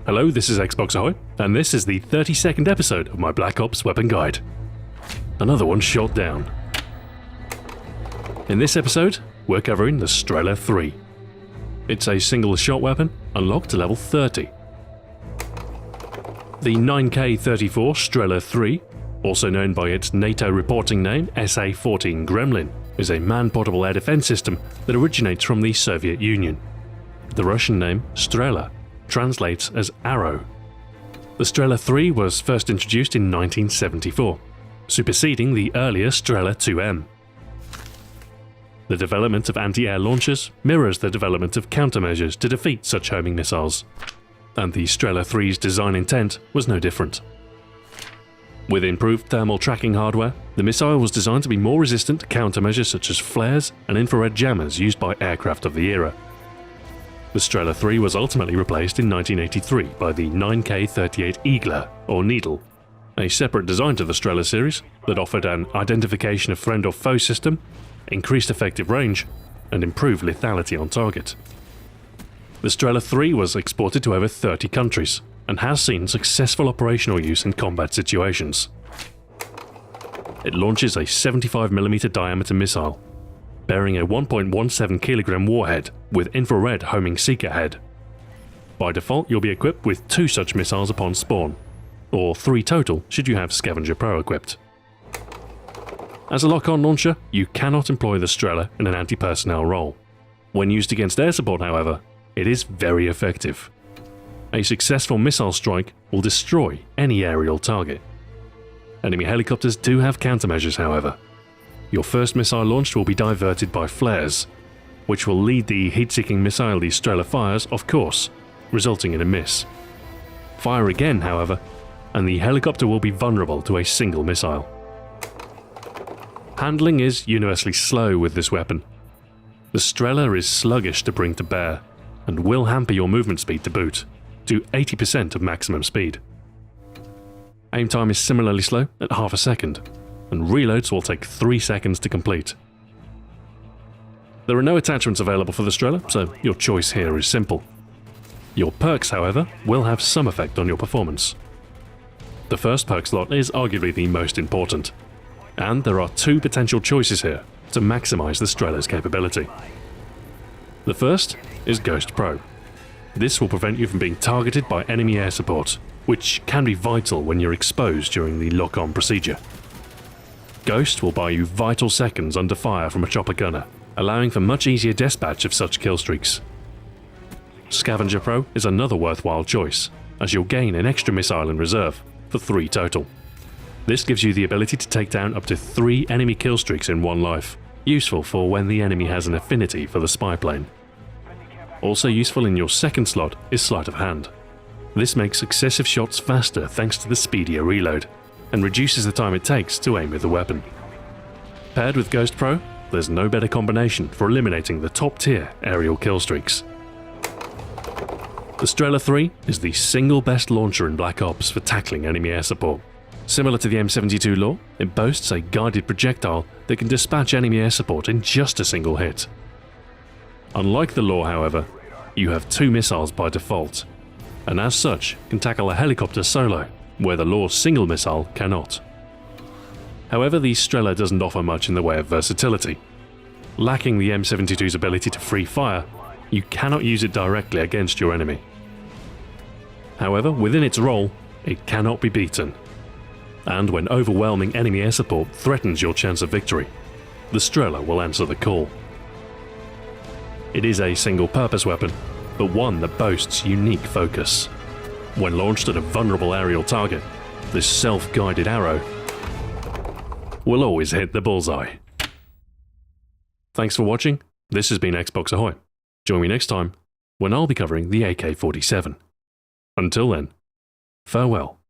Hello, this is Xbox Ahoy, and this is the 32nd episode of my Black Ops weapon guide. Another one shot down. In this episode, we're covering the Strela-3. It's a single shot weapon, unlocked to level 30. The 9K34 Strela-3, also known by its NATO reporting name SA-14 Gremlin, is a man-portable air defense system that originates from the Soviet Union. The Russian name Strela translates as arrow. The Strela-3 was first introduced in 1974, superseding the earlier Strela-2M. The development of anti-air launchers mirrors the development of countermeasures to defeat such homing missiles, and the Strela-3's design intent was no different. With improved thermal tracking hardware, the missile was designed to be more resistant to countermeasures such as flares and infrared jammers used by aircraft of the era. The Strela-3 was ultimately replaced in 1983 by the 9K38 Igla, or Needle, a separate design to the Strela series that offered an identification of friend or foe system, increased effective range, and improved lethality on target. The Strela-3 was exported to over 30 countries, and has seen successful operational use in combat situations. It launches a 75mm diameter missile, bearing a 1.17 kg warhead with infrared homing seeker head. By default, you'll be equipped with 2 such missiles upon spawn, or 3 total should you have Scavenger Pro equipped. As a lock-on launcher, you cannot employ the Strela in an anti-personnel role. When used against air support, however, it is very effective. A successful missile strike will destroy any aerial target. Enemy helicopters do have countermeasures, however. Your first missile launched will be diverted by flares, which will lead the heat-seeking missile the Strela fires off course, resulting in a miss. Fire again, however, and the helicopter will be vulnerable to a single missile. Handling is universally slow with this weapon. The Strela is sluggish to bring to bear, and will hamper your movement speed to boot, to 80% of maximum speed. Aim time is similarly slow at half a second, and reloads will take 3 seconds to complete. There are no attachments available for the Strela, so your choice here is simple. Your perks, however, will have some effect on your performance. The first perk slot is arguably the most important, and there are 2 potential choices here to maximize the Strela's capability. The first is Ghost Pro. This will prevent you from being targeted by enemy air support, which can be vital when you're exposed during the lock-on procedure. Ghost will buy you vital seconds under fire from a chopper gunner, allowing for much easier dispatch of such killstreaks. Scavenger Pro is another worthwhile choice, as you'll gain an extra missile in reserve, for 3 total. This gives you the ability to take down up to 3 enemy killstreaks in one life, useful for when the enemy has an affinity for the spy plane. Also useful in your second slot is Sleight of Hand. This makes successive shots faster thanks to the speedier reload, and reduces the time it takes to aim with the weapon. Paired with Ghost Pro, there's no better combination for eliminating the top-tier aerial killstreaks. The Strela-3 is the single best launcher in Black Ops for tackling enemy air support. Similar to the M72 lore, it boasts a guided projectile that can dispatch enemy air support in just a single hit. Unlike the lore, however, you have 2 missiles by default, and as such can tackle a helicopter solo, where the lore's single missile cannot. However, the Strela doesn't offer much in the way of versatility. Lacking the M72's ability to free fire, you cannot use it directly against your enemy. However, within its role, it cannot be beaten. And when overwhelming enemy air support threatens your chance of victory, the Strela will answer the call. It is a single-purpose weapon, but one that boasts unique focus. When launched at a vulnerable aerial target, this self-guided arrow will always hit the bullseye. Thanks for watching. This has been Xbox Ahoy. Join me next time when I'll be covering the AK-47. Until then, farewell.